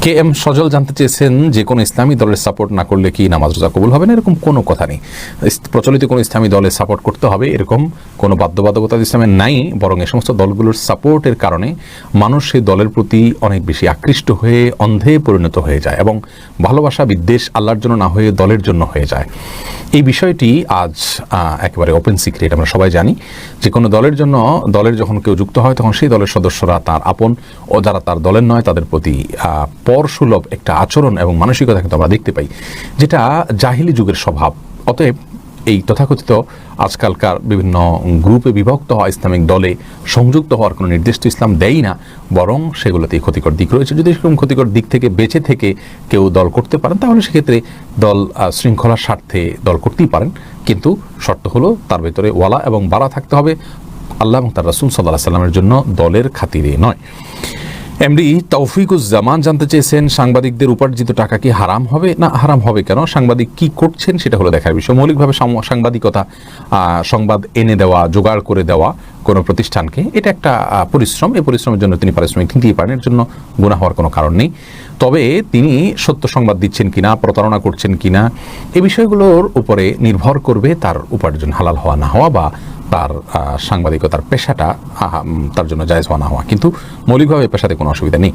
K M সজল জানতে চেয়েছেন যে কোনো ইসলামী দলের সাপোর্ট না করলে কি নামাজ রোজা কবুল হবে না, এরকম কোনো কথা নেই। প্রচলিত কোনো ইসলামী দলের সাপোর্ট করতে হবে এরকম কোনো বাধ্যবাধকতা ইসলামের নাই, বরং এই সমস্ত দলগুলোর সাপোর্টের কারণে মানুষ সেই দলের প্রতি অনেক বেশি আকৃষ্ট হয়ে অন্ধে পরিণত হয়ে যায় এবং ভালোবাসা বিদ্বেষ আল্লাহর জন্য না হয়ে দলের জন্য হয়ে যায়। এই বিষয়টি আজ একেবারে ওপেন সিক্রেট, আমরা সবাই জানি যে কোনো দলের যখন কেউ যুক্ত হয় তখন সেই দলের সদস্যরা তার আপন ও যারা তার দলের নয় তাদের প্রতি পরসুলভ একটা আচরণ এবং মানসিকতা কিন্তু আমরা দেখতে পাই, যেটা জাহিলি যুগের স্বভাব। অতএব এই তথাকথিত আজকালকার বিভিন্ন গ্রুপে বিভক্ত হওয়া ইসলামিক দলে সংযুক্ত হওয়ার কোনো নির্দিষ্ট ইসলাম দেয়ই না, বরং সেগুলোতেই ক্ষতিকর দিক রয়েছে। যদি সেরকম ক্ষতিকর দিক থেকে বেঁচে থেকে কেউ দল করতে পারেন তাহলে সেক্ষেত্রে দল শৃঙ্খলার স্বার্থে দল করতেই পারেন, কিন্তু শর্ত হলো তার ভেতরে ওয়ালা এবং বারা থাকতে হবে আল্লাহ এবং তার রাসূল সাল্লাল্লাহু আলাইহি ওয়াসাল্লামের জন্য, দলের খাতিরে নয়। এমডি তৌফিকুজ্জামান জানতে চেয়েছেন সাংবাদিকদের উপার্জিত টাকা কি হারাম হবে? না, হারাম হবে কেন? সাংবাদিক কি করছেন সেটা হলো দেখার বিষয়। মৌলিকভাবে সাংবাদিকতা, সংবাদ এনে দেওয়া, জোগাড় করে দেওয়া কোনো প্রতিষ্ঠানকে, এটা একটা পরিশ্রম। এই পরিশ্রমের জন্য তিনি পারিশ্রমিক নিতেই পারেন, এর জন্য গুনাহ হওয়ার কোনো কারণ নেই। তবে তিনি সত্য সংবাদ দিচ্ছেন কিনা, প্রতারণা করছেন কিনা, এই বিষয়গুলোর উপরে নির্ভর করবে তার উপার্জন হালাল হওয়া না হওয়া বা তার সাংবাদিকতার পেশাটা তার জন্য জায়েজ হওয়া না হওয়া। কিন্তু মৌলিকভাবে পেশাতে কোনো অসুবিধা নেই।